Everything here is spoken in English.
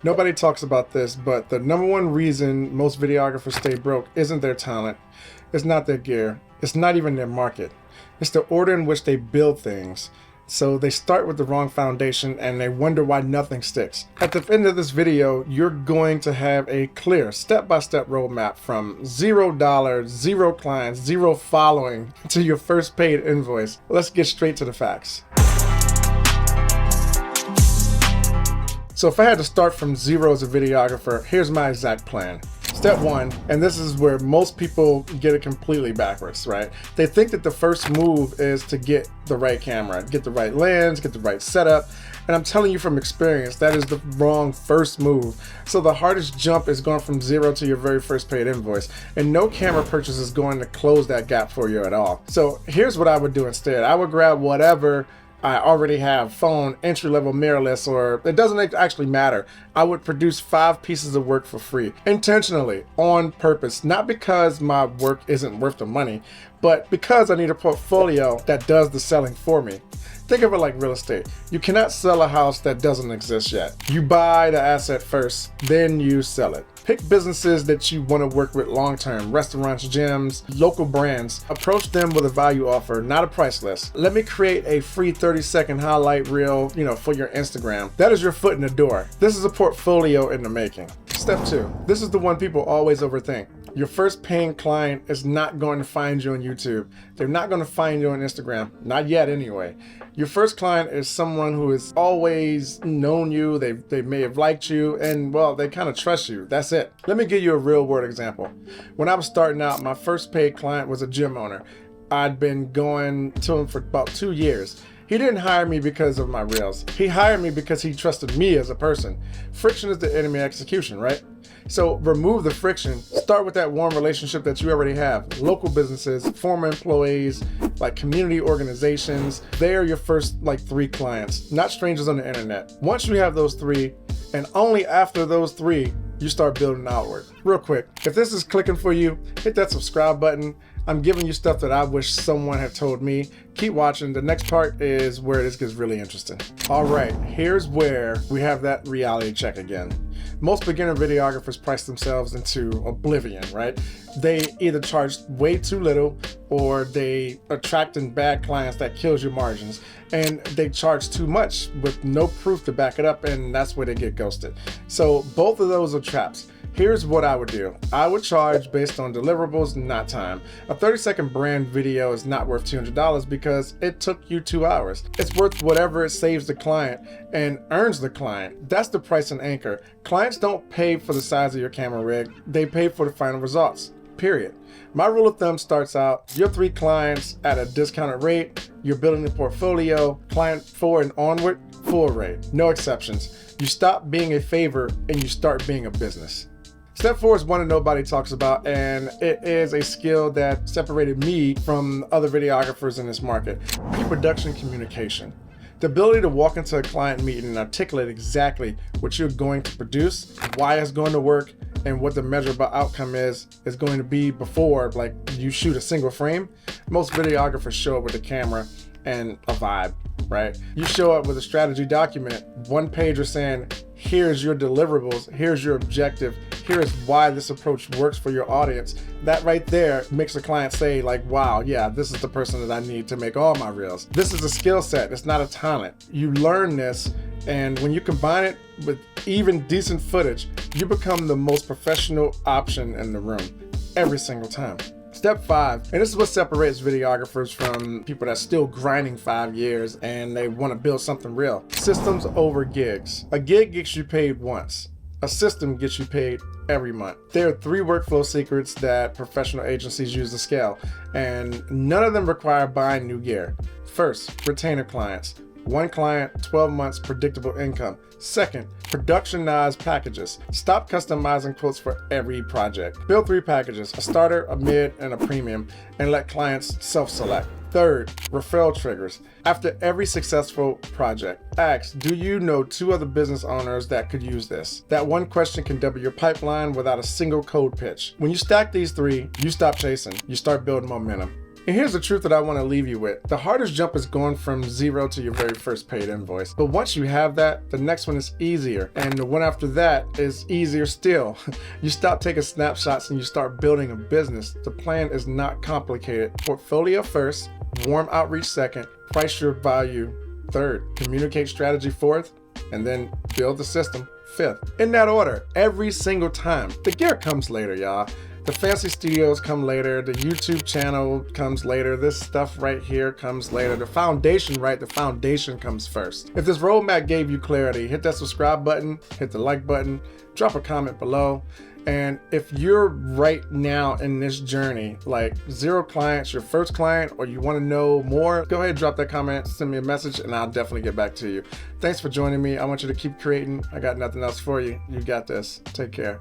Nobody talks about this, but the number one reason most videographers stay broke isn't their talent. It's not their gear. It's not even their market. It's the order in which they build things. So they start with the wrong foundation and they wonder why nothing sticks. At the end of this video, you're going to have a clear step-by-step roadmap from $0, 0 clients, 0 following to your first paid invoice. Let's get straight to the facts. So if I had to start from 0 as a videographer, here's my exact plan. Step 1, and this is where most people get it completely backwards, right? They think that the first move is to get the right camera, get the right lens, get the right setup. And I'm telling you from experience, that is the wrong first move. So the hardest jump is going from 0 to your very first paid invoice. And no camera purchase is going to close that gap for you at all. So here's what I would do instead. I would grab whatever I already have, phone, entry-level mirrorless, or it doesn't actually matter. I would produce 5 pieces of work for free, intentionally, on purpose, not because my work isn't worth the money, but because I need a portfolio that does the selling for me. Think of it like real estate. You cannot sell a house that doesn't exist yet. You buy the asset first, then you sell it. Pick businesses that you want to work with long-term, restaurants, gyms, local brands. Approach them with a value offer, not a price list. Let me create a free 30-second highlight reel, for your Instagram. That is your foot in the door. This is a portfolio in the making. Step 2, this is the one people always overthink. Your first paying client is not going to find you on YouTube. They're not going to find you on Instagram. Not yet anyway. Your first client is someone who has always known you. They may have liked you and, well, they kind of trust you. That's it. Let me give you a real world example. When I was starting out, my first paid client was a gym owner. I'd been going to him for about 2 years. He didn't hire me because of my reels. He hired me because he trusted me as a person. Friction is the enemy of execution, right? So remove the friction. Start with that warm relationship that you already have. Local businesses, former employees, like community organizations. They are your first 3 clients, not strangers on the internet. Once you have those 3, and only after those 3, you start building outward. Real quick, if this is clicking for you, hit that subscribe button. I'm giving you stuff that I wish someone had told me. Keep watching. The next part is where this gets really interesting. All right, here's where we have that reality check again. Most beginner videographers price themselves into oblivion, right? They either charge way too little or they attract in bad clients that kills your margins, and they charge too much with no proof to back it up, and that's where they get ghosted. So both of those are traps. Here's what I would do. I would charge based on deliverables, not time. A 30-second brand video is not worth $200 because it took you 2 hours. It's worth whatever it saves the client and earns the client. That's the price and anchor. Clients don't pay for the size of your camera rig. They pay for the final results, period. My rule of thumb starts out, your 3 clients at a discounted rate, you're building a portfolio, client 4 and onward, full rate, no exceptions. You stop being a favor and you start being a business. Step 4 is one that nobody talks about, and it is a skill that separated me from other videographers in this market: pre-production communication. The ability to walk into a client meeting and articulate exactly what you're going to produce, why it's going to work, and what the measurable outcome is going to be before you shoot a single frame. Most videographers show up with a camera and a vibe, right? You show up with a strategy document, 1 pager saying, here's your deliverables, here's your objective, here's why this approach works for your audience. That right there makes the client say wow, yeah, this is the person that I need to make all my reels. This is a skill set, it's not a talent. You learn this, and when you combine it with even decent footage, you become the most professional option in the room every single time. Step 5, and this is what separates videographers from people that's still grinding 5 years and they want to build something real. Systems over gigs. A gig gets you paid once. A system gets you paid every month. There are 3 workflow secrets that professional agencies use to scale, and none of them require buying new gear. First, retainer clients. 1 client, 12 months, predictable income. Second, productionized packages. Stop customizing quotes for every project. Build 3 packages, a starter, a mid, and a premium, and let clients self-select. Third, referral triggers. After every successful project, ask, do you know 2 other business owners that could use this? That one question can double your pipeline without a single code pitch. When you stack these 3, you stop chasing, you start building momentum. And here's the truth that I want to leave you with. The hardest jump is going from 0 to your very first paid invoice. But once you have that, the next one is easier. And the one after that is easier still. You stop taking snapshots and you start building a business. The plan is not complicated. Portfolio first, warm outreach second, price your value third, communicate strategy fourth, and then build the system fifth. In that order, every single time. The gear comes later, y'all. The fancy studios come later, the YouTube channel comes later, this stuff right here comes later. The foundation, right? The foundation comes first. If this roadmap gave you clarity, hit that subscribe button, hit the like button, drop a comment below. And if you're right now in this journey, like 0 clients, your first client, or you want to know more, go ahead and drop that comment, send me a message, and I'll definitely get back to you. Thanks for joining me. I want you to keep creating. I got nothing else for you. You got this. Take care.